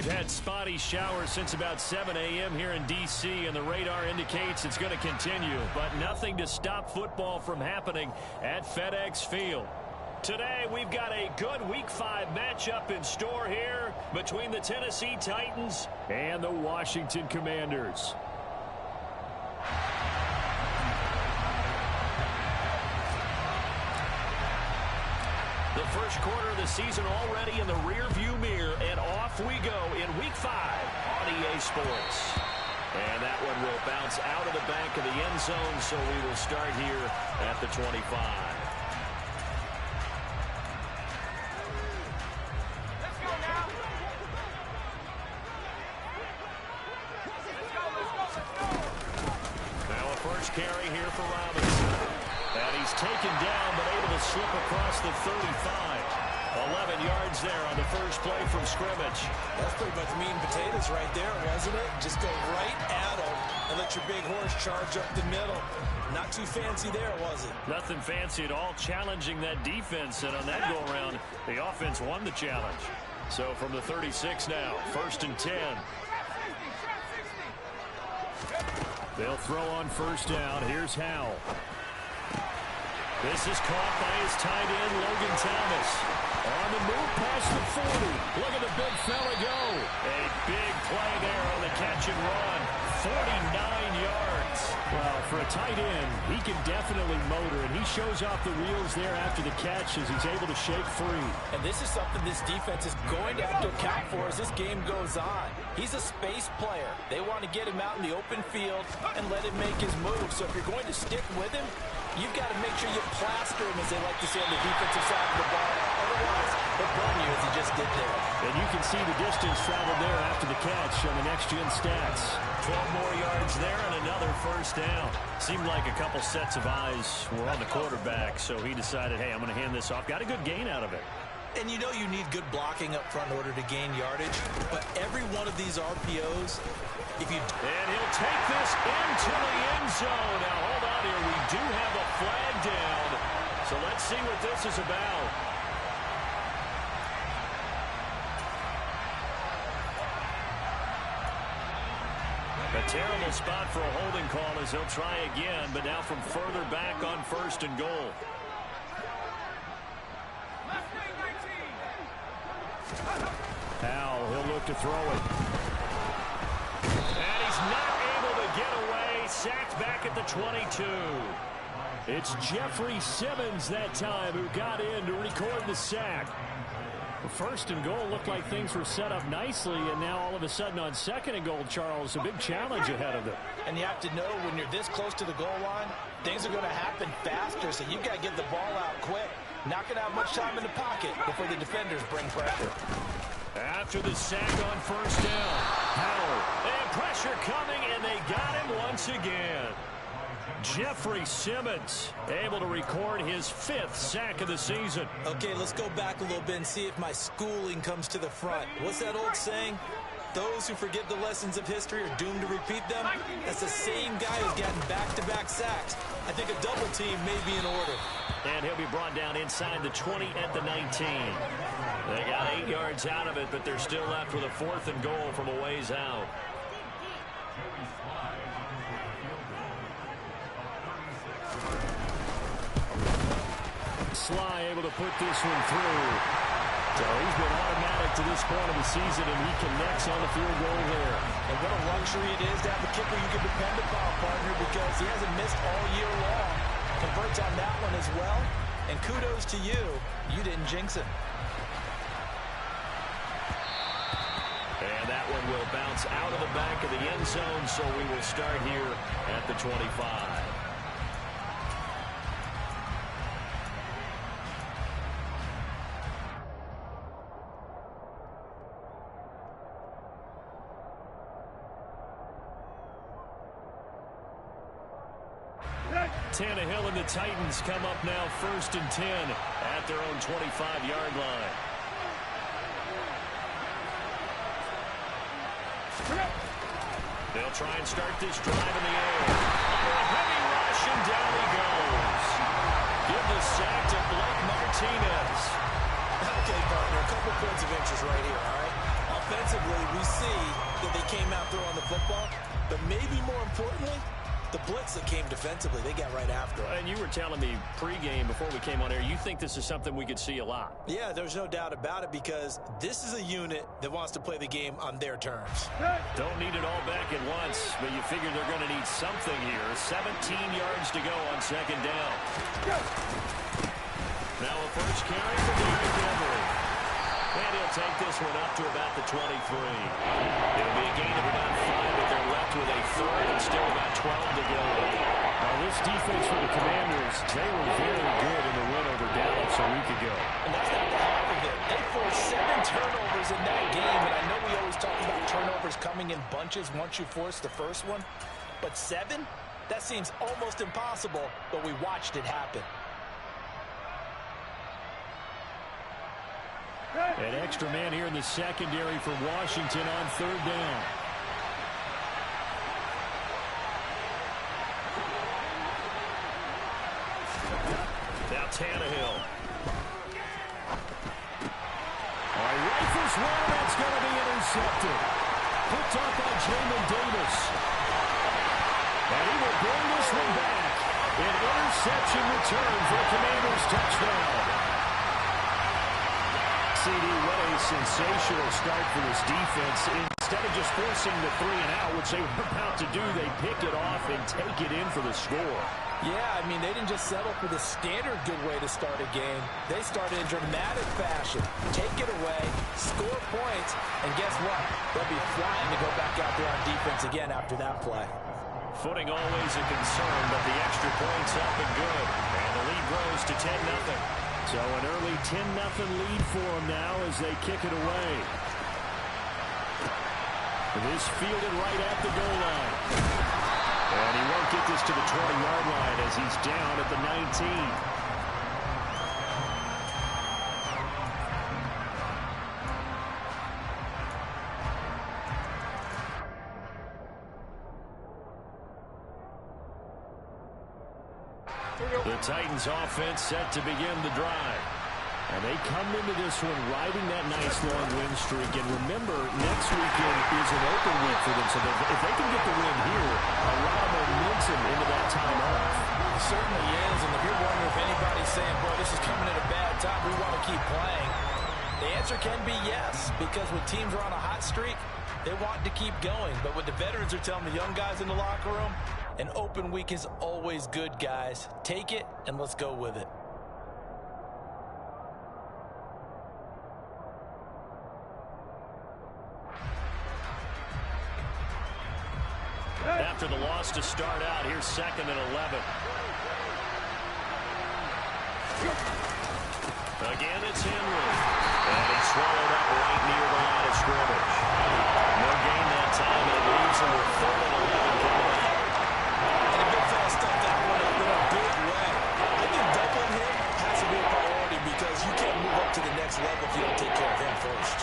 Had spotty showers since about 7 a.m. here in D.C., and the radar indicates it's going to continue, but nothing to stop football from happening at FedEx Field. Today, we've got a good Week 5 matchup in store here between the Tennessee Titans and the Washington Commanders. The first quarter of the season already in the rearview mirror, and off we go in Week 5 on EA Sports. And that one will bounce out of the back of the end zone, so we will start here at the 25. Let's go now. Now a first carry here for Robinson. And he's taken down, but able to slip across the 35. 11 yards there on the first play from scrimmage. That's pretty much meat and potatoes right there, wasn't it? Just go right at him and let your big horse charge up the middle. Not too fancy there, was it? Nothing fancy at all, challenging that defense, and on that go-around, the offense won the challenge. So from the 36 now, 1st and 10. They'll throw on first down. Here's Howell. This is caught by his tight end, Logan Thomas. On the move past the 40. Look at the big fella go. A big play there on the catch and run. 49 yards. Well, for a tight end, he can definitely motor, and he shows off the wheels there after the catch as he's able to shake free. And this is something this defense is going to have to account for as this game goes on. He's a space player. They want to get him out in the open field and let him make his move. So if you're going to stick with him, you've got to make sure you plaster him, as they like to say on the defensive side of the ball. Otherwise, he'll burn you as he just did there. And you can see the distance traveled there after the catch on the next-gen stats. 12 more yards there and another first down. Seemed like a couple sets of eyes were on the quarterback, so he decided, hey, I'm going to hand this off. Got a good gain out of it. And you know you need good blocking up front in order to gain yardage, but every one of these RPOs, if you... And he'll take this into the end zone. Now, hold on here. We do have a flag down, so let's see what this is about. A terrible spot for a holding call as he'll try again, but now from further back on 1st and goal. Howell, he'll look to throw it. And he's not able to get away. Sacked back at the 22. It's Jeffrey Simmons that time who got in to record the sack. 1st and goal looked like things were set up nicely, and now all of a sudden on 2nd and goal, Charles, a big challenge ahead of them. And you have to know when you're this close to the goal line, things are going to happen faster, so you've got to get the ball out quick. Not going to have much time in the pocket before the defenders bring pressure. After the sack on 1st down, Howell, and pressure coming, and they got him once again. Jeffrey Simmons able to record his 5th sack of the season. Okay, let's go back a little bit and see if my schooling comes to the front. What's that old saying? Those who forget the lessons of history are doomed to repeat them. That's the same guy who's gotten back-to-back sacks. I think a double team may be in order. And he'll be brought down inside the 20 at the 19. They got 8 yards out of it, but they're still left with a 4th and goal from a ways out. Sly able to put this one through. So he's been automatic to this point of the season, and he connects on the field goal there. And what a luxury it is to have a kicker you can depend upon, partner, because he hasn't missed all year long. Converts on that one as well. And kudos to you. You didn't jinx him. And that one will bounce out of the back of the end zone, so we will start here at the 25. Tannehill and the Titans come up now 1st and 10 at their own 25-yard line. They'll try and start this drive in the air. A heavy rush, and down he goes. Give the sack to Blake Martinez. Okay, partner, a couple points of interest right here, all right? offensively, we see that they came out throwing the football, but maybe more importantly, the blitz that came defensively, they got right after it. And you were telling me pregame before we came on air, you think this is something we could see a lot. Yeah, there's no doubt about it because this is a unit that wants to play the game on their terms. Don't need it all back at once, but you figure they're going to need something here. 17 yards to go on second down. Now a first carry for Derrick Henry. And he'll take this one up to about the 23. It'll be a gain of about 5, but they're left with a third and still about 12 to go. Now this defense for the Commanders, they were very good in the win over Dallas a week ago. And that's not the half of it. They forced 7 turnovers in that game, and I know we always talk about turnovers coming in bunches once you force the first one, but 7? That seems almost impossible, but we watched it happen. An extra man here in the secondary for Washington on third down. Now Tannehill. Rifles one, that's going to be intercepted. Picked up by Jamin Davis. And he will bring this one back. An interception return for the Commanders' touchdown. CD, what a sensational start for this defense. Instead of just forcing the 3-and-out, which they were about to do, they pick it off and take it in for the score. Yeah, I mean, they didn't just settle for the standard good way to start a game. They started in dramatic fashion. Take it away, score points, and guess what? They'll be flying to go back out there on defense again after that play. Footing always a concern, but the extra point's up and good. And the lead grows to 10-0. So an early 10-0 lead for them now as they kick it away. This fielded right at the goal line. And he won't get this to the 20-yard line as he's down at the 19. The Titans offense set to begin the drive. And they come into this one riding that nice long win streak. And remember, next weekend is an open week for them. So if they can get the win here, a lot of momentum into that time off. It certainly is. And if you're wondering if anybody's saying, boy, this is coming at a bad time, we want to keep playing, the answer can be yes. Because when teams are on a hot streak, they want to keep going. But what the veterans are telling the young guys in the locker room, an open week is always good, guys. Take it, and let's go with it. After the loss to start out, here's 2nd and 11. Again, it's Henry. And he's swallowed up right near the line of scrimmage. No gain that time, and it leaves him with 3rd and 11 coming up. And the big fella stuffed that one up in a big way. I think doubling him has to be a priority because you can't move up to the next level if you don't take care of him first.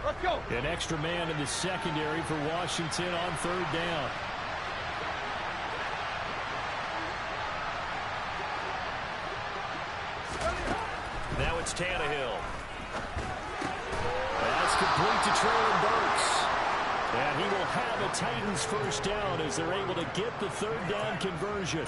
Let's go. An extra man in the secondary for Washington on third down. Now it's Tannehill. That's complete to Treylon Burks. And he will have a Titans first down as they're able to get the third down conversion.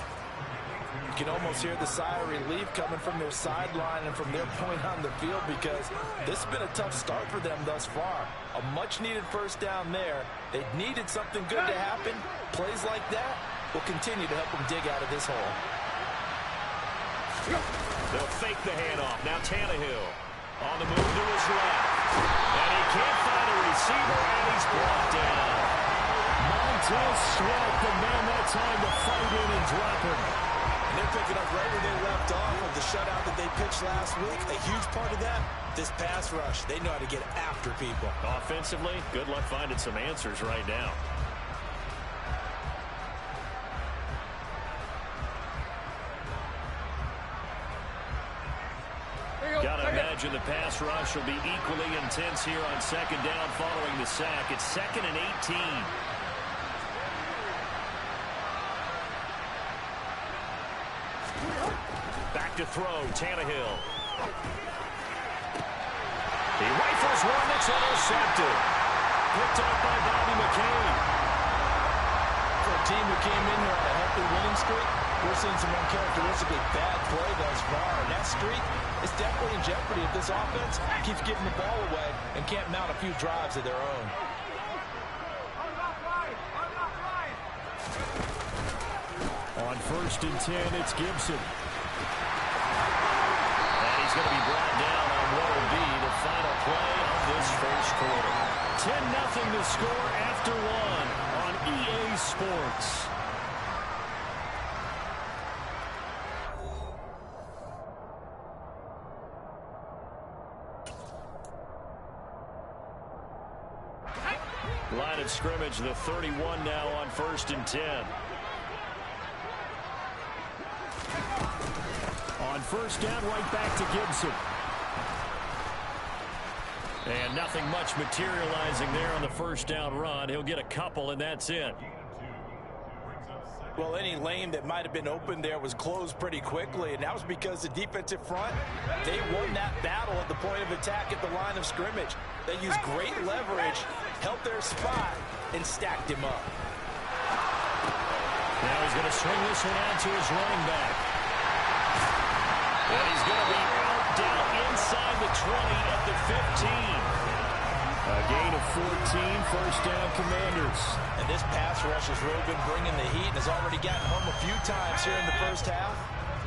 You can almost hear the sigh of relief coming from their sideline and from their point on the field because this has been a tough start for them thus far. A much-needed first down there. They needed something good to happen. Plays like that will continue to help them dig out of this hole. They'll fake the handoff. Now Tannehill on the move to his left. And he can't find a receiver, and he's brought down. Montez Sweat, the man that time to fight in and drop him. And they're picking up right where they left off of the shutout that they pitched last week. A huge part of that, this pass rush. They know how to get after people. Offensively, good luck finding some answers right now. Gotta imagine the pass rush will be equally intense here on second down following the sack. It's 2nd and 18. Back to to throw. Tannehill. He rifles one that's intercepted. Picked up by Bobby McCain. For a team who came in here on a healthy winning streak, we're seeing some uncharacteristically bad play thus far. And that streak is definitely in jeopardy if this offense keeps giving the ball away and can't mount a few drives of their own. On 1st and 10, it's Gibson. And he's going to be brought down on what will be the final play of this first quarter. 10-0 the score after one on EA Sports. Line of scrimmage, the 31 now on 1st and 10. On 1st down, right back to Gibson. And nothing much materializing there on the 1st down run. He'll get a couple, and that's it. Well, any lane that might have been open there was closed pretty quickly, and that was because the defensive front, they won that battle at the point of attack at the line of scrimmage. They used great leverage, held their spot, and stacked him up. Now he's going to swing this one out to his running back. And he's going to be out down inside the 20 at the 15. A gain of 14, 1st down Commanders. And this pass rush has really been bringing the heat and has already gotten home a few times here in the 1st half.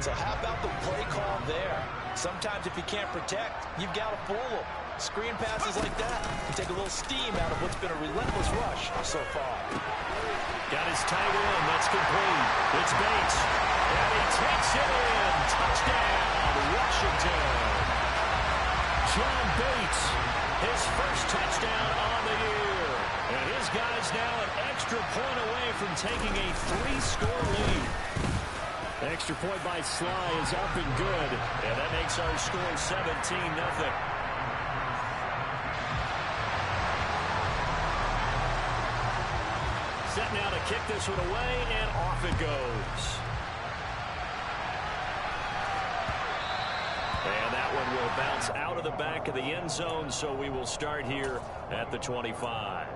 So how about the play call there? Sometimes if you can't protect, you've got to fool them. Screen passes like that can take a little steam out of what's been a relentless rush so far. Got his tight end. That's complete. It's Bates. And he takes it in. Touchdown, Washington. John Bates, his first touchdown on the year. And his guy's now an extra point away from taking a 3-score lead. Extra point by Sly is up and good. And that makes our score 17-0. Set now to kick this one away, and off it goes. And that one will bounce out of the back of the end zone, so we will start here at the 25.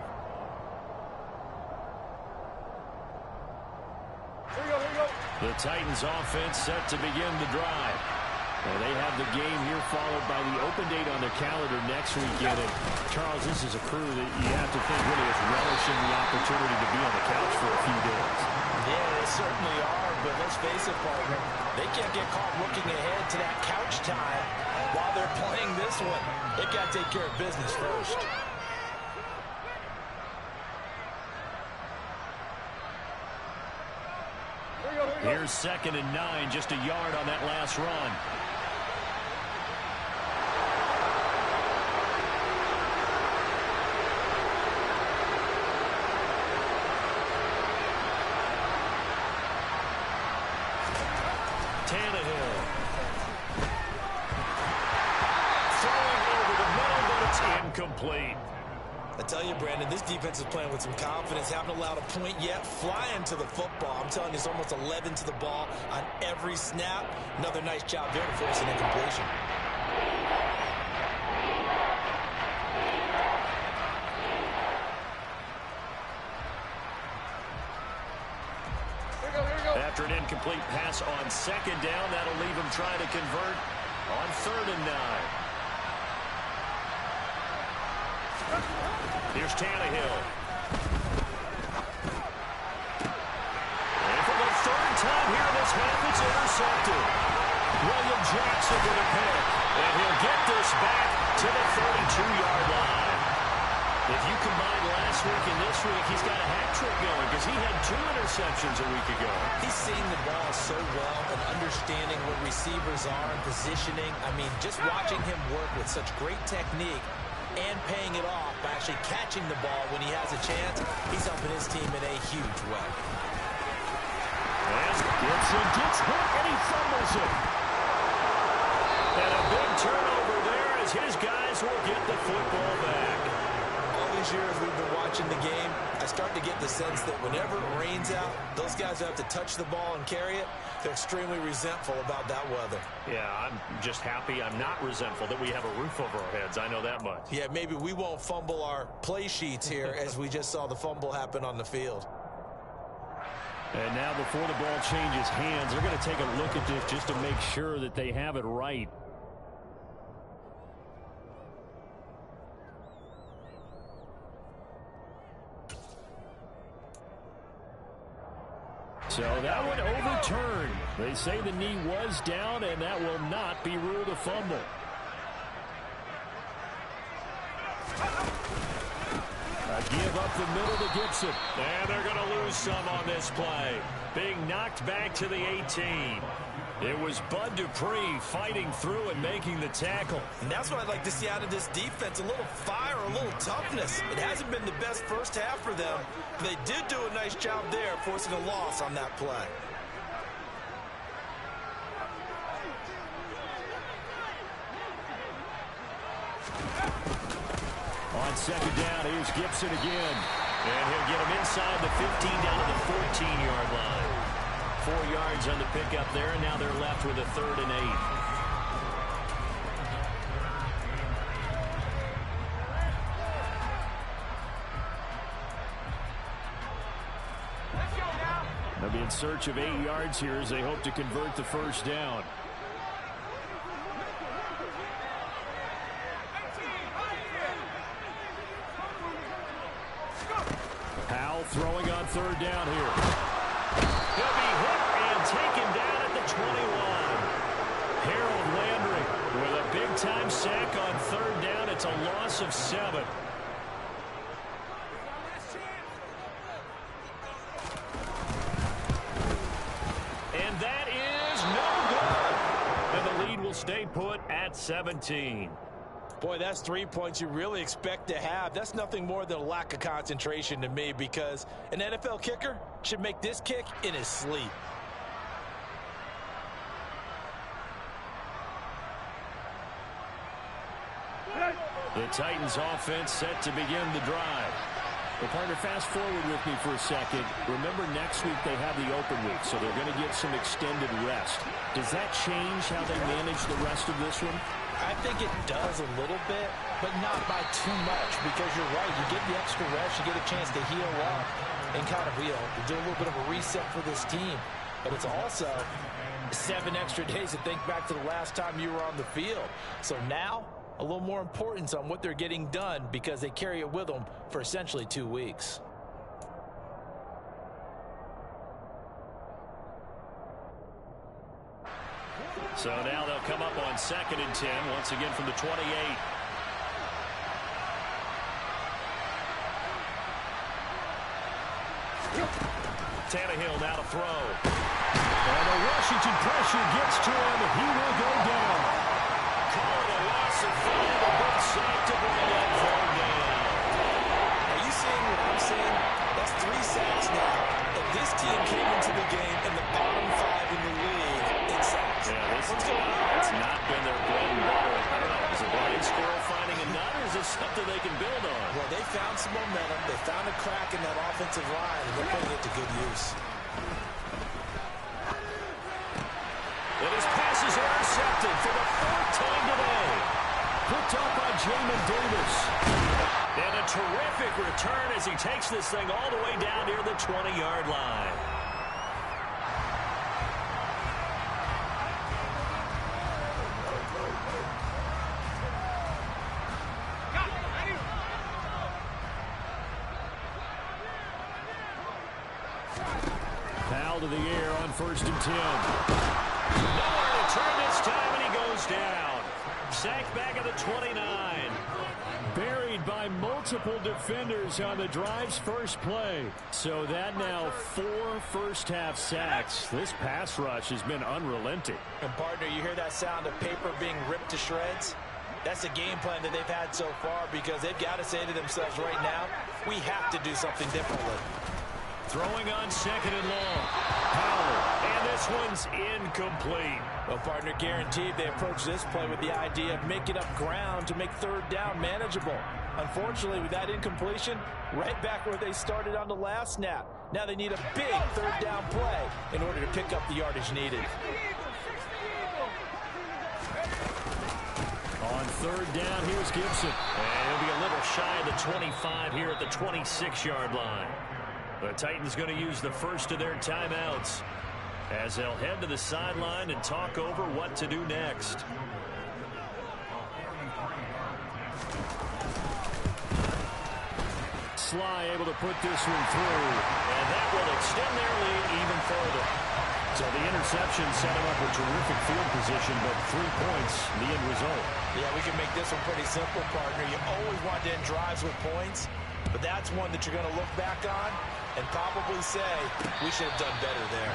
The Titans offense set to begin the drive. And they have the game here followed by the open date on their calendar next weekend. And Charles, this is a crew that you have to think really is relishing the opportunity to be on the couch for a few days. Yeah, they certainly are, but let's face it, partner, they can't get caught looking ahead to that couch time while they're playing this one. They've got to take care of business first. Here's 2nd and 9, just a yard on that last run. Tannehill. Throwing over the middle, but it's incomplete. I tell you, Brandon, this defense is playing with some confidence. Haven't allowed a point yet. Flying to the football. I'm telling you, it's almost 11 to the ball on every snap. Another nice job there to force an incompletion. After an incomplete pass on 2nd down, that'll leave him trying to convert on 3rd and 9. Here's Tannehill. And for the 3rd time here in this half, it's intercepted. William Jackson with a pick. And he'll get this back to the 32-yard line. If you combine last week and this week, he's got a hat trick going because he had 2 interceptions a week ago. He's seeing the ball so well and understanding what receivers are and positioning. I mean, just watching him work with such great technique and paying it off by actually catching the ball when he has a chance, he's helping his team in a huge way. As Gibson gets hit and he fumbles it. And a big turnover there as his guys will get the football back. All these years we've been watching the game, I starting to get the sense that whenever it rains out, those guys who have to touch the ball and carry it, they're extremely resentful about that weather. Yeah, I'm just happy I'm not resentful that we have a roof over our heads. I know that much. Yeah, maybe we won't fumble our play sheets here as we just saw the fumble happen on the field. And now before the ball changes hands, they're going to take a look at this just to make sure that they have it right. So that one overturned. They say the knee was down, and that will not be ruled a fumble. A give up the middle to Gibson. And they're going to lose some on this play. Being knocked back to the 18. It was Bud Dupree fighting through and making the tackle. And that's what I'd like to see out of this defense, a little fire, a little toughness. It hasn't been the best first half for them. They did do a nice job there, forcing a loss on that play. On second down, here's Gibson again. And he'll get him inside the 15 down to the 14-yard line. 4 yards on the pickup there, and now they're left with a 3rd and 8. Let's go now. They'll be in search of 8 yards here as they hope to convert the first down. Powell throwing on 3rd down here. He'll be hit and taken down at the 21. Harold Landry with a big-time sack on 3rd down. It's a loss of 7. And that is no good. And the lead will stay put at 17. Boy, that's 3 points you really expect to have. That's nothing more than a lack of concentration to me, because an NFL kicker should make this kick in his sleep. The Titans offense set to begin the drive. Well, partner, fast forward with me for a second. Remember, next week they have the open week, so they're going to get some extended rest. Does that change how they manage the rest of this one? I think it does a little bit, but not by too much, because you're right. You get the extra rest, you get a chance to heal up and kind of, do a little bit of a reset for this team. But it's also 7 extra days to think back to the last time you were on the field. So now, a little more importance on what they're getting done, because they carry it with them for essentially 2 weeks. So now they'll come up on 2nd and 10, once again from the 28. Tannehill now to throw. And the Washington pressure gets to him. He will go down. Call it a loss of 5. A good sack to bring up 3rd down. Are you seeing what I'm seeing? That's 3 sacks now. And this team came into the game in the bottom 5 in the league in sacks. Yeah, What's going on? It's not been their bread and butter. I don't know. Is it Brian Squirrel finding a nut, or is this something they can build on? Well, they found some momentum. They found a crack in that offensive line, and they're putting it to good use. And his pass is intercepted for the 4th time today. Picked up by Jamin Davis. And a terrific return as he takes this thing all the way down near the 20-yard line. Powell to the air on 1st and 10. Nowhere to turn this time, and he goes down. Sacked back at the 29. Buried by multiple defenders on the drive's first play. So that now 4 first-half sacks. This pass rush has been unrelenting. And, partner, you hear that sound of paper being ripped to shreds? That's the game plan that they've had so far, because they've got to say to themselves right now, we have to do something differently. Throwing on 2nd and long. Powell, and this one's incomplete. Well, partner, guaranteed they approach this play with the idea of making up ground to make 3rd down manageable. Unfortunately, with that incompletion, right back where they started on the last snap. Now they need a big third down play in order to pick up the yardage needed. On third down, here's Gibson. And he'll be a little shy of the 25 here at the 26-yard line. The Titans going to use the first of their timeouts as they'll head to the sideline and talk over what to do next. Sly able to put this one through, and that will extend their lead even further. So the interception set him up with terrific field position, but 3 points, the end result. Yeah, we can make this one pretty simple, partner. You always want to end drives with points, but that's one that you're going to look back on and probably say, we should have done better there.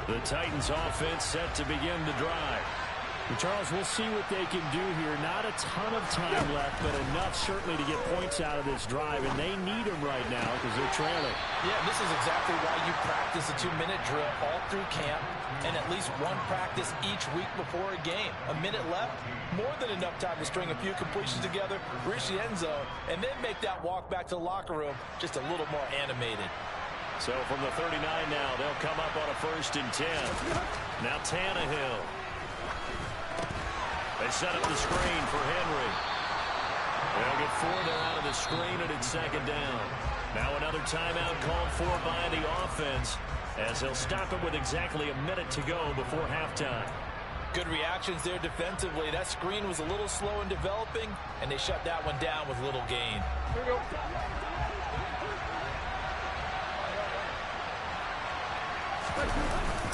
The Titans offense set to begin the drive. And Charles, we'll see what they can do here. Not a ton of time left, but enough certainly to get points out of this drive, and they need them right now because they're trailing. Yeah, this is exactly why you practice a 2-minute drill all through camp and at least one practice each week before a game. A minute left, more than enough time to string a few completions together, reach the end zone, and then make that walk back to the locker room just a little more animated. So from the 39 now, they'll come up on a 1st and 10. Now Tannehill. They set up the screen for Henry. They'll get 4 there out of the screen, and it's 2nd down. Now another timeout called for by the offense as they'll stop it with exactly a minute to go before halftime. Good reactions there defensively. That screen was a little slow in developing, and they shut that one down with little gain. Here we go.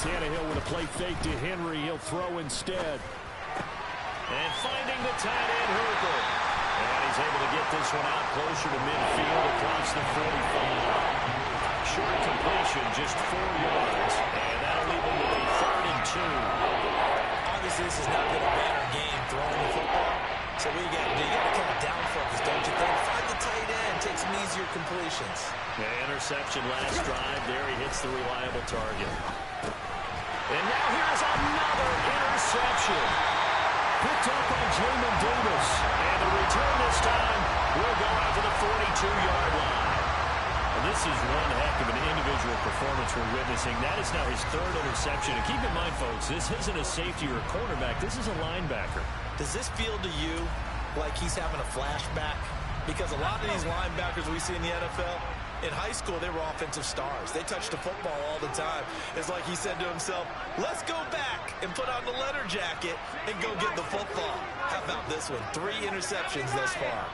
Tannehill with a play fake to Henry. He'll throw instead. And finding the tight end, Hooper. And he's able to get this one out closer to midfield across the 45. Short completion, just 4 yards. And that'll leave him with a 3rd and 2. Obviously, this is not been a banner game throwing the football. So you got to kind of down focus, don't you think? Find the tight end, take some easier completions. The interception last drive. There he hits the reliable target. And now here's another interception. Picked up by Jamin Davis. And the return this time will go out to the 42-yard line. And this is one heck of an individual performance we're witnessing. That is now his 3rd interception. And keep in mind, folks, this isn't a safety or a cornerback. This is a linebacker. Does this feel to you like he's having a flashback? Because a lot of these linebackers we see in the NFL, in high school, they were offensive stars. They touched the football all the time. It's like he said to himself, let's go back and put on the letter jacket and go get the football. How about this one? 3 interceptions thus far.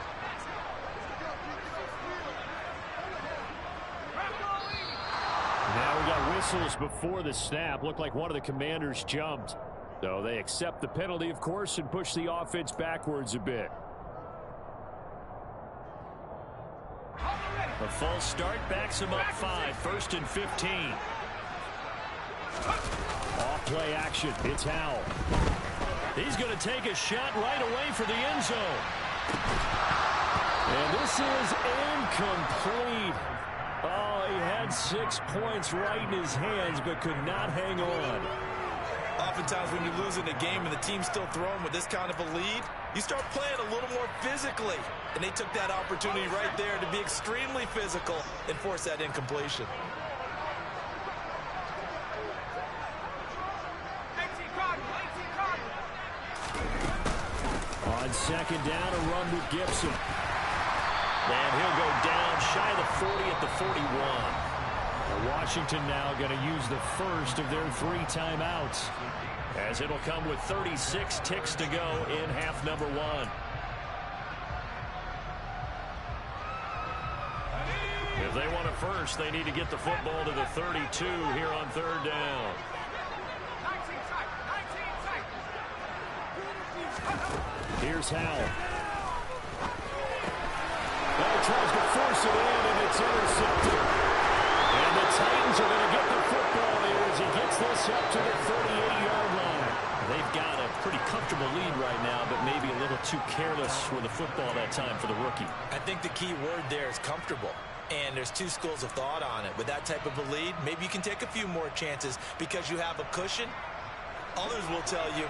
Now we got whistles before the snap. Looked like one of the Commanders jumped. So they accept the penalty, of course, and push the offense backwards a bit. A false start backs him up 5. 1st and 15. Off play action. It's Howell. He's going to take a shot right away for the end zone. And this is incomplete. Oh, he had 6 points right in his hands, but could not hang on. Oftentimes when you lose in a game and the team's still throwing with this kind of a lead, you start playing a little more physically. And they took that opportunity right there to be extremely physical and force that incompletion. On 2nd down, a run with Gibson. And he'll go down shy of the 40 at the 41. Washington now going to use the first of their 3 timeouts, as it'll come with 36 ticks to go in half number 1. If they want it first, they need to get the football to the 32 here on 3rd down. Here's Howell. He tries to force it in, and it's intercepted. And the Titans are going to get the football here as he gets this up to the 38-yard line. They've got a pretty comfortable lead right now, but maybe a little too careless with the football that time for the rookie. I think the key word there is comfortable. And there's two schools of thought on it. With that type of a lead, maybe you can take a few more chances because you have a cushion. Others will tell you,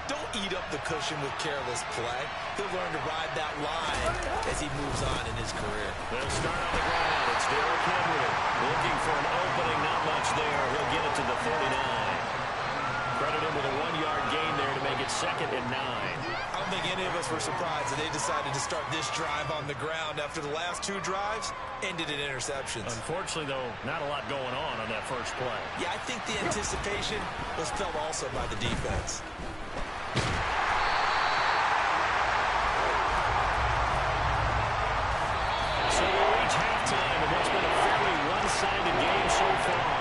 don't eat up the cushion with careless play. He'll learn to ride that line as he moves on in his career. They'll start on the ground. It's Derrick Henry looking for an opening. Not much there. He'll get it to the 49. Credit him with a 1-yard gain there to make it 2nd and 9. I don't think any of us were surprised that they decided to start this drive on the ground after the last 2 drives ended in interceptions. Unfortunately, though, not a lot going on that first play. Yeah, I think the anticipation was felt also by the defense. So we reach halftime in what's been a fairly one-sided game so far.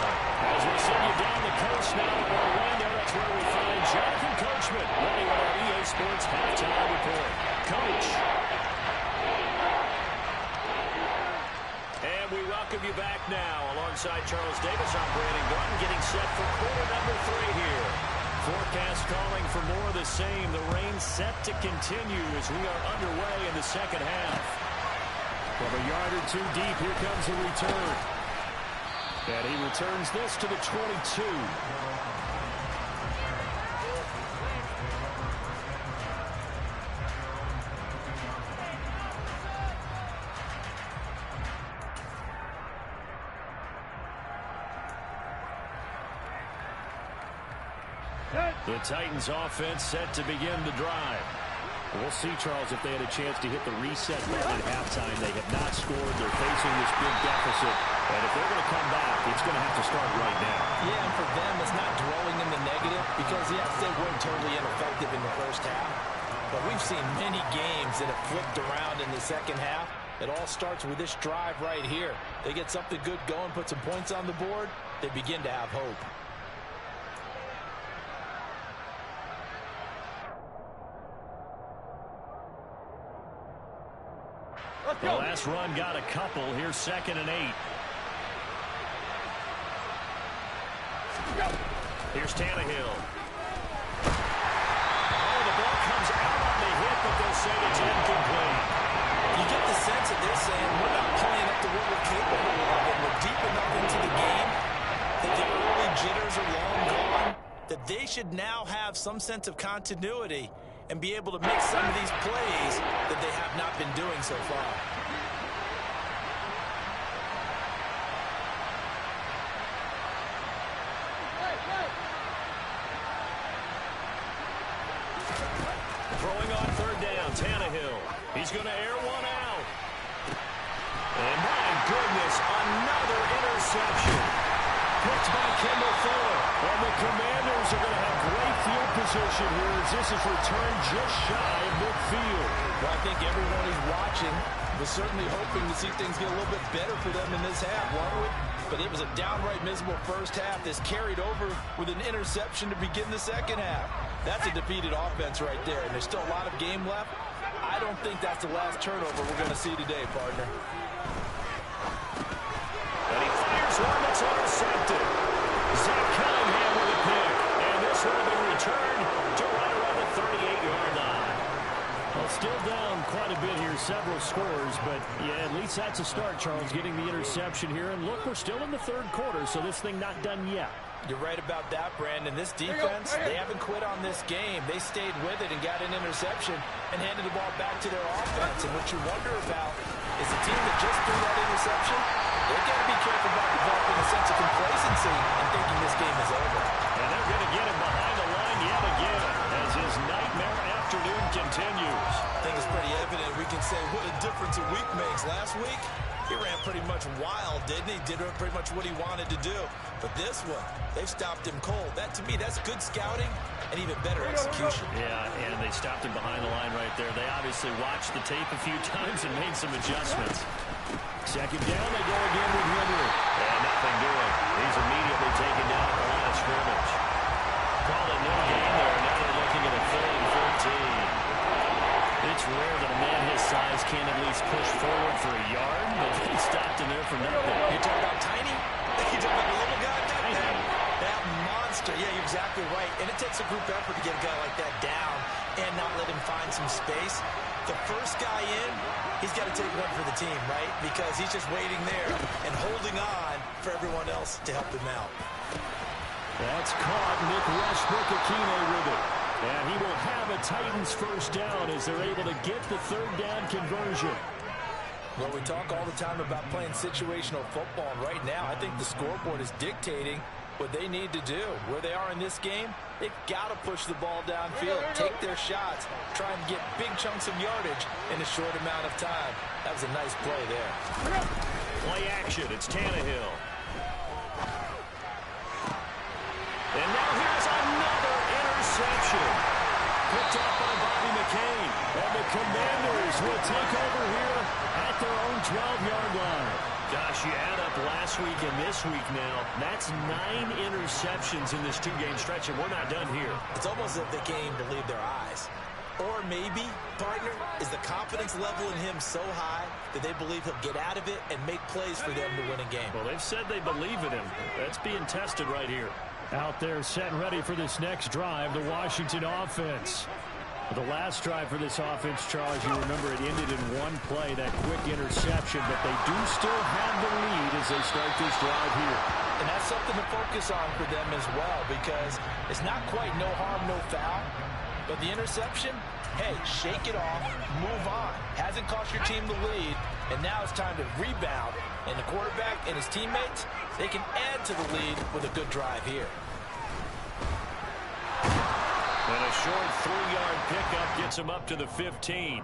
As we send you down the coast now to Orlando, that's where we find Jonathan Coachman ready with our EA Sports halftime report. Coach. And we welcome you back now. Alongside Charles Davis, I'm Brandon Gordon, getting set for quarter number 3 here. Forecast calling for more of the same. The rain set to continue as we are underway in the second half. From a yard or 2 deep, here comes the return. And he returns this to the 22. The Titans offense set to begin the drive. We'll see, Charles, if they had a chance to hit the reset button at halftime. They have not scored. They're facing this big deficit. And if they're going to come back, it's going to have to start right now. Yeah, and for them, it's not dwelling in the negative because, yes, they weren't totally ineffective in the first half. But we've seen many games that have flipped around in the second half. It all starts with this drive right here. They get something good going, put some points on the board, they begin to have hope. The last run got a couple. Here's 2nd and 8. Here's Tannehill. Oh, the ball comes out on the hit, but they'll say it's incomplete. You get the sense that they're saying we're not playing up to what we're capable of, and we're deep enough into the game that the early jitters are long gone, that they should now have some sense of continuity and be able to make some of these plays that they have not been doing so far. Throwing on 3rd down, Tannehill. He's going to air one out. And my goodness, another interception. Picked by Kendall Fuller. And the Commanders are going to have great field position here as this is returned just shy of midfield. Well, I think everyone who's watching was certainly hoping to see things get a little bit better for them in this half, weren't we? But it was a downright miserable first half that's carried over with an interception to begin the second half. That's a defeated offense right there, and there's still a lot of game left. I don't think that's the last turnover we're going to see today, partner. And he fires one that's intercepted. Zach Cunningham with a pick. And this one will be returned to right around the 38-yard line. Well, still down quite a bit here, several scores, but yeah, at least that's a start, Charles, getting the interception here. And look, we're still in the 3rd quarter, so this thing not done yet. You're right about that, Brandon. This defense, they haven't quit on this game. They stayed with it and got an interception and handed the ball back to their offense. And what you wonder about is the team that just threw that interception, they've got to be careful about developing a sense of complacency and thinking this game is over. And they're going to get him behind the line yet again as his nightmare afternoon continues. I think it's pretty evident we can say what a difference a week makes. Last week, he ran pretty much wild, didn't he? Did pretty much what he wanted to do. But this one, they've stopped him cold. That, to me, that's good scouting and even better execution. Yeah, and they stopped him behind the line right there. They obviously watched the tape a few times and made some adjustments. 2nd down, they go again with Henry. And nothing doing. He's immediately taken down at the line of scrimmage. Call it no gain there. Now they're looking at a 3rd and 14. monster. Yeah, you're exactly right. And it takes a group effort to get a guy like that down and not let him find some space. The first guy in, he's got to take one for the team, right? Because he's just waiting there and holding on for everyone else to help him out. That's caught. Nick Westbrook-Ikhine with it. And he will have a Titans first down as they're able to get the third down conversion. Well, we talk all the time about playing situational football, and right now I think the scoreboard is dictating what they need to do. Where they are in this game, they've got to push the ball downfield, take their shots, try and get big chunks of yardage in a short amount of time. That was a nice play there. Play action. It's Tannehill. And now here's another interception. Picked up by Bobby McCain. And the Commanders will take over here at their own 12-yard line. Gosh, you add up last week and this week now. That's 9 interceptions in this 2-game stretch, and we're not done here. It's almost as if they can't even believe their eyes. Or maybe, partner, is the confidence level in him so high that they believe he'll get out of it and make plays for them to win a game. Well, they've said they believe in him. That's being tested right here. Out there set and ready for this next drive, the Washington offense. The last drive for this offense, Charles, you remember it ended in one play, that quick interception, but they do still have the lead as they start this drive here. And that's something to focus on for them as well, because it's not quite no harm, no foul, but the interception, hey, shake it off, move on. Hasn't cost your team the lead, and now it's time to rebound. And the quarterback and his teammates, they can add to the lead with a good drive here. And a short 3-yard pickup gets him up to the 15.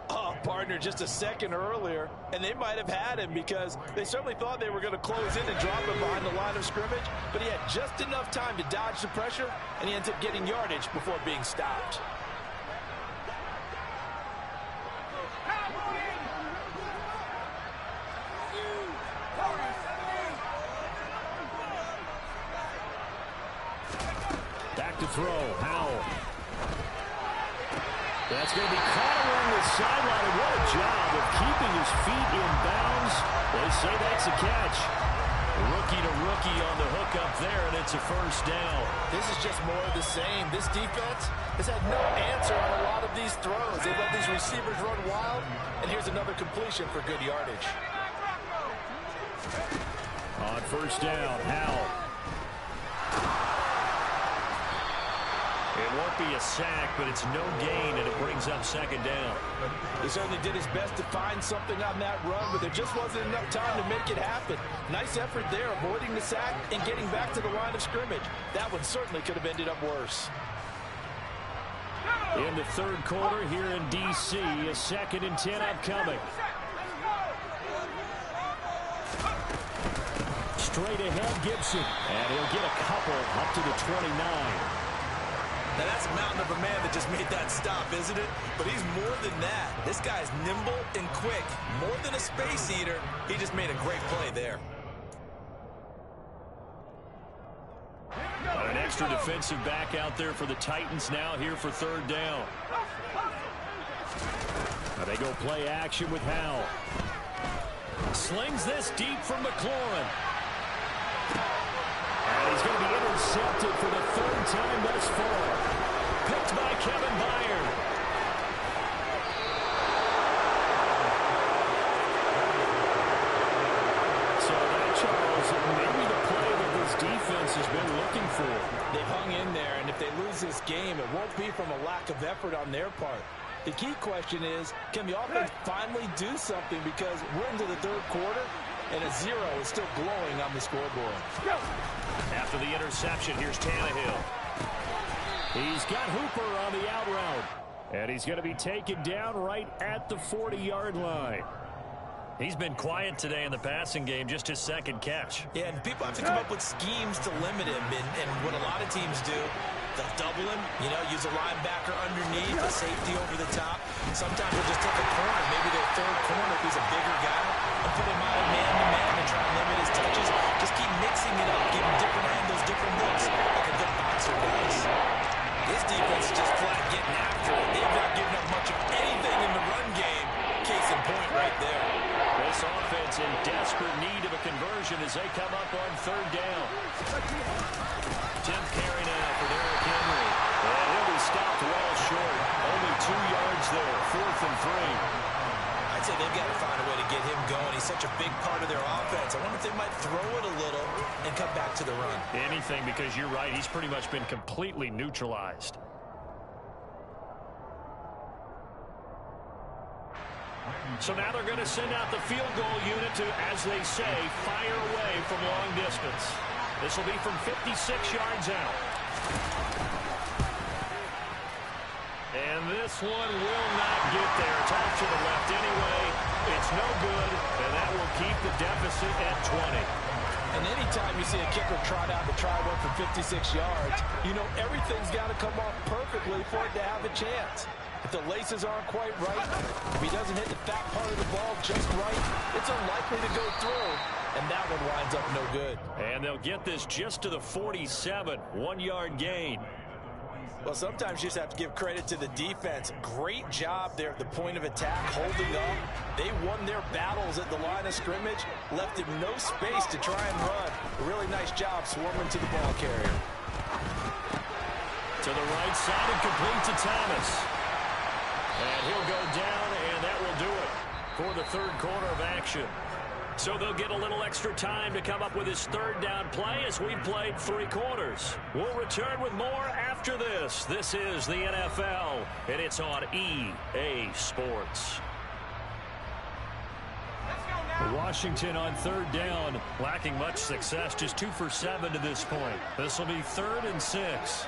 Oh, partner, just a second earlier, and they might have had him because they certainly thought they were going to close in and drop him behind the line of scrimmage, but he had just enough time to dodge the pressure, and he ends up getting yardage before being stopped. Back to throw, Howell. That's going to be caught along the sideline, and what a job of keeping his feet in bounds. They say that's a catch. Rookie to rookie on the hook up there, and it's a first down. This is just more of the same. This defense has had no answer on a lot of these throws. They've let these receivers run wild, and here's another completion for good yardage. On first down, Howell. It won't be a sack, but it's no gain, and it brings up second down. He certainly did his best to find something on that run, but there just wasn't enough time to make it happen. Nice effort there, avoiding the sack and getting back to the line of scrimmage. That one certainly could have ended up worse. In the third quarter here in D.C., a 2nd and 10 upcoming. Straight ahead, Gibson. And he'll get a couple up to the 29. Now that's a mountain of a man that just made that stop, isn't it? But he's more than that. This guy's nimble and quick. More than a space eater, he just made a great play there. An extra defensive back out there for the Titans now here for third down. Now they go play action with Howell. Slings this deep from McLaurin. And he's going to be intercepted for the 3rd time thus far. Picked by Kevin Byard. So that, Charles, maybe the play that this defense has been looking for. They've hung in there, and if they lose this game, it won't be from a lack of effort on their part. The key question is, can the offense finally do something, because we're into the 3rd quarter, and a 0 is still glowing on the scoreboard. After the interception, here's Tannehill. He's got Hooper on the out route. And he's going to be taken down right at the 40-yard line. He's been quiet today in the passing game, just his 2nd catch. Yeah, and people have to come up with schemes to limit him. And what a lot of teams do, they'll double him, use a linebacker underneath, a safety over the top. Sometimes they'll just take a corner, maybe their 3rd corner if he's a bigger guy, and put him out of man-to-man and try and limit his touches. Just keep mixing it up, give him different angles, different looks, like a good boxer does. This defense is just flat getting after it. They've not given up much of anything in the run game. Case in point right there. This offense in desperate need of a conversion as they come up on 3rd down. To throw it a little, and come back to the run. Anything, because you're right. He's pretty much been completely neutralized. So now they're going to send out the field goal unit to, as they say, fire away from long distance. This will be from 56 yards out. And this one will not get there. It's off to the left anyway. It's no good, and that will keep the deficit at 20. And anytime you see a kicker trot out to try one for 56 yards, you know everything's got to come off perfectly for it to have a chance. If the laces aren't quite right, if he doesn't hit the fat part of the ball just right, it's unlikely to go through, and that one winds up no good. And they'll get this just to the 47, 1-yard gain. Well, sometimes you just have to give credit to the defense. Great job there at the point of attack, holding up. They won their battles at the line of scrimmage, left him no space to try and run. A really nice job swarming to the ball carrier. To the right side and complete to Thomas. And he'll go down, and that will do it for the third quarter of action. So they'll get a little extra time to come up with his third down play as we played 3 quarters. We'll return with more after this. This is the NFL, and it's on EA Sports. Washington on third down, lacking much success, just 2 for 7 to this point. This will be 3rd and 6.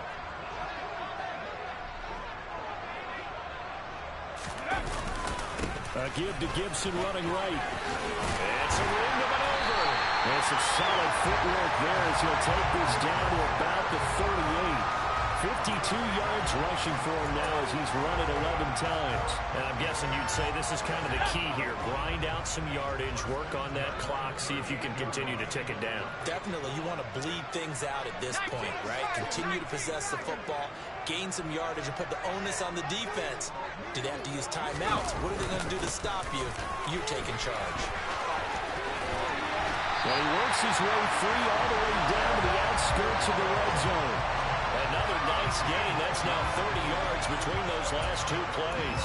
A give to Gibson running right. It's a ring to maneuver. And some solid footwork there as he'll take this down to about the 38. 52 yards rushing for him now as he's run it 11 times. And I'm guessing you'd say this is kind of the key here. Grind out some yardage, work on that clock, see if you can continue to tick it down. Definitely, you want to bleed things out at this point, right? Continue to possess the football, gain some yardage, and put the onus on the defense. Do they have to use timeouts? What are they going to do to stop you? You're taking charge. Well, he works his way free all the way down to the outskirts of the red zone. Another nice gain. That's now 30 yards between those last 2 plays.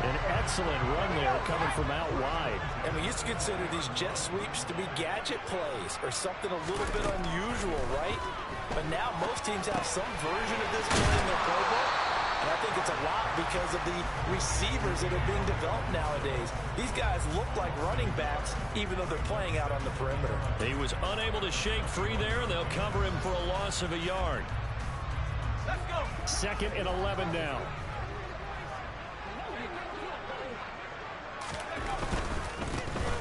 An excellent run there coming from out wide. And we used to consider these jet sweeps to be gadget plays or something a little bit unusual, right? But now most teams have some version of this play in their playbook. And I think it's a lot because of the receivers that are being developed nowadays. These guys look like running backs even though they're playing out on the perimeter. He was unable to shake free there. They'll cover him for a loss of a yard. Let's go. 2nd and 11 now.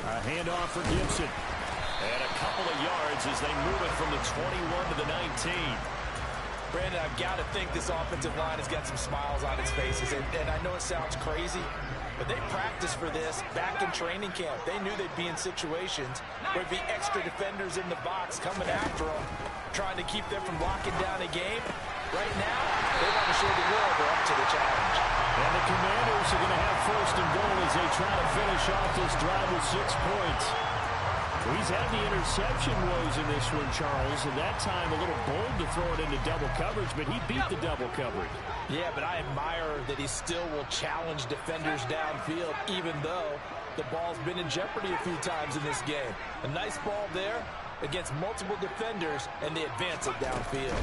A handoff for Gibson. And a couple of yards as they move it from the 21 to the 19. Brandon, I've got to think this offensive line has got some smiles on its faces. And I know it sounds crazy, but they practiced for this back in training camp. They knew they'd be in situations where there'd be extra defenders in the box coming after them, trying to keep them from locking down a game. Right now, they want to show the world they're up to the challenge. And the Commanders are going to have 1st and goal as they try to finish off this drive with 6 points. He's had the interception woes in this one, Charles, and that time a little bold to throw it into double coverage, but he beat the double coverage. Yeah, but I admire that he still will challenge defenders downfield, even though the ball's been in jeopardy a few times in this game. A nice ball there against multiple defenders, and they advance it downfield.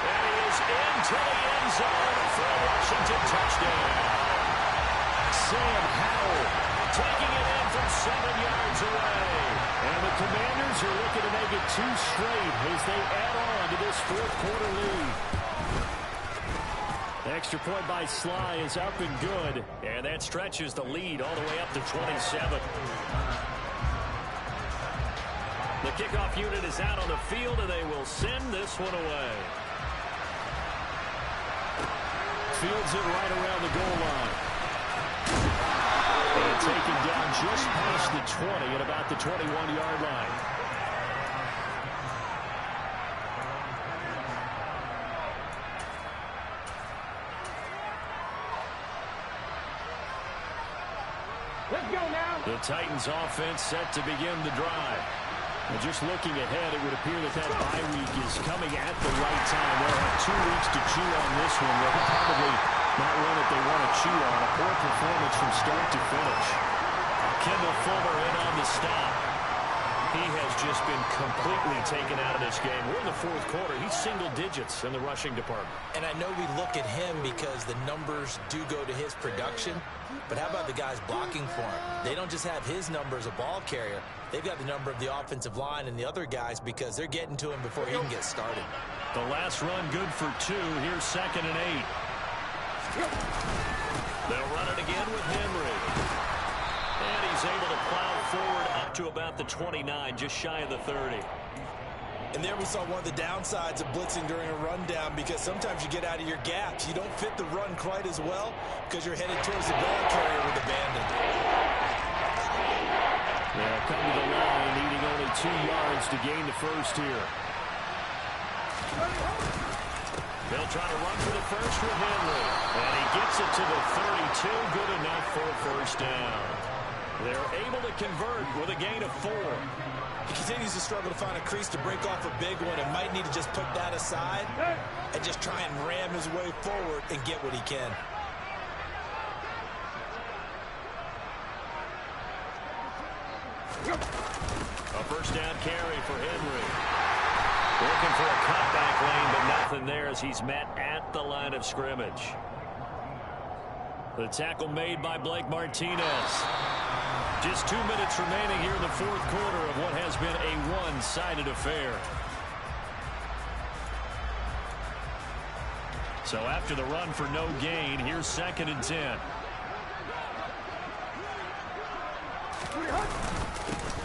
And he is into the end zone for a Washington touchdown. Sam Howell taking it in from 7 yards away. And the Commanders are looking to make it 2 straight as they add on to this 4th quarter lead. The extra point by Sly is up and good. And that stretches the lead all the way up to 27. The kickoff unit is out on the field, and they will send this one away. Fields it right around the goal line. And taken down just past the 20 at about the 21-yard line. Let's go now. The Titans offense set to begin the drive. And just looking ahead, it would appear that that bye week is coming at the right time. They'll have 2 weeks to chew on this one. They'll probably not one that they want to chew on. A poor performance from start to finish. Kendall Fuller in on the stop. He has just been completely taken out of this game. We're in the fourth quarter. He's single digits in the rushing department. And I know we look at him because the numbers do go to his production, but how about the guys blocking for him? They don't just have his number as a ball carrier. They've got the number of the offensive line and the other guys because they're getting to him before he can get started. The last run good for 2. Here's 2nd and 8. They'll run it again with Henry. And he's able to plow forward up to about the 29, just shy of the 30. And there we saw one of the downsides of blitzing during a rundown because sometimes you get out of your gaps. You don't fit the run quite as well because you're headed towards the ball carrier with abandon. They'll come to the line, needing only 2 yards to gain the first here. They'll try to run for the first with Henry. And he gets it to the 32. Good enough for a first down. They're able to convert with a gain of 4. He continues to struggle to find a crease to break off a big one and might need to just put that aside and just try and ram his way forward and get what he can. A first down carry for Henry. Looking for a cutback lane, but nothing there as he's met at the line of scrimmage. The tackle made by Blake Martinez. Just 2 minutes remaining here in the fourth quarter of what has been a one-sided affair. So after the run for no gain, here's 2nd and 10.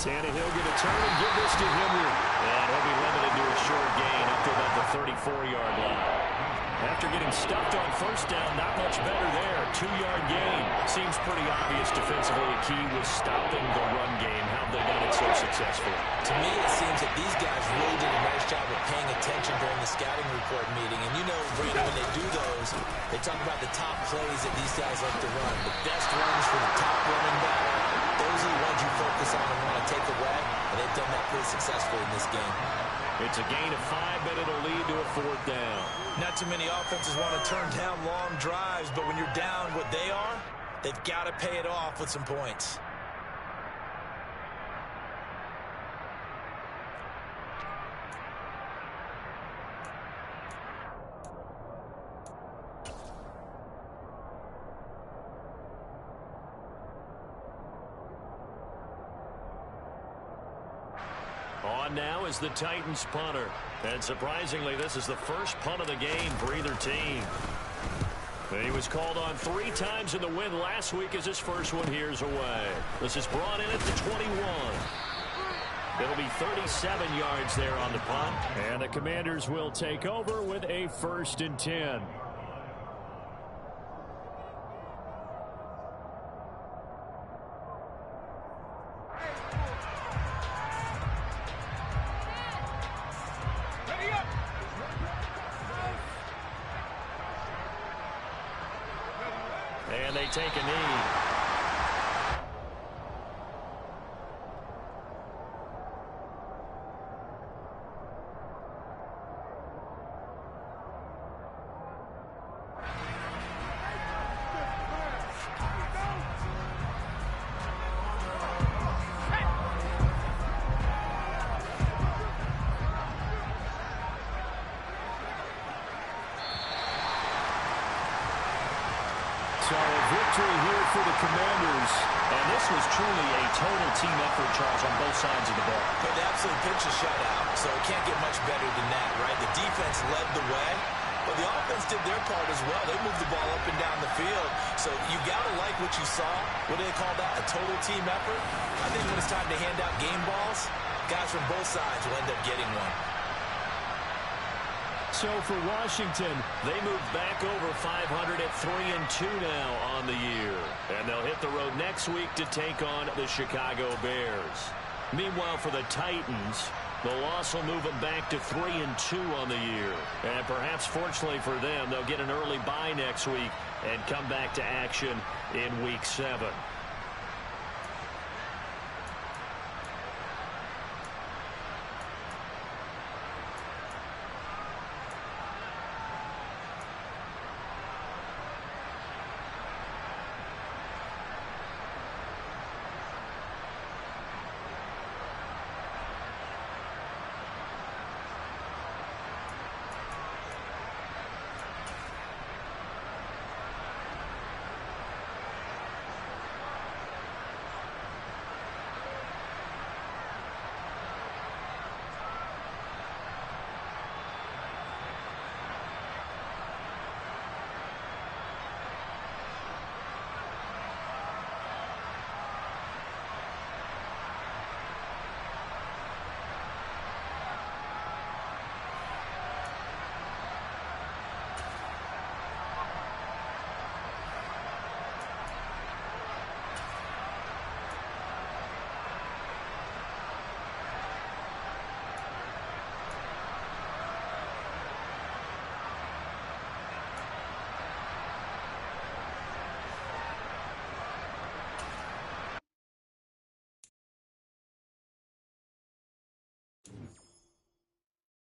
Tannehill going to turn and give this to Henry. And he'll be limited to a short gain up to about the 34-yard line. After getting stuffed on first down, not much better there. 2-yard gain. Seems pretty obvious defensively. The key was stopping the run game. How have they done it so successfully? To me, it seems that these guys really did a nice job of paying attention during the scouting report meeting. And you know, Brandon, when they do those, they talk about the top plays that these guys like to run. The best runs for the top running back. Those are the ones you focus on and want to take away. And they've done that pretty successfully in this game. It's a gain of 5, but it'll lead to a 4th down. Not too many offenses want to turn down long drives, but when you're down what they are, they've got to pay it off with some points. On now is the Titans punter. And surprisingly, this is the first punt of the game for either team. He was called on 3 times in the win last week as his first one here's away. This is brought in at the 21. It'll be 37 yards there on the punt. And the Commanders will take over with a 1st and 10. And they take a knee. So a victory here for the Commanders. And this was truly a total team effort, Charles, on both sides of the ball. But the absolute pinch is shut out, so it can't get much better than that, right? The defense led the way, but the offense did their part as well. They moved the ball up and down the field. So you got to like what you saw. What do they call that? A total team effort? I think when it's time to hand out game balls, guys from both sides will end up getting one. So for Washington, they move back over 500 at 3-2 now on the year. And they'll hit the road next week to take on the Chicago Bears. Meanwhile, for the Titans, the loss will move them back to 3-2 on the year. And perhaps fortunately for them, they'll get an early bye next week and come back to action in Week 7.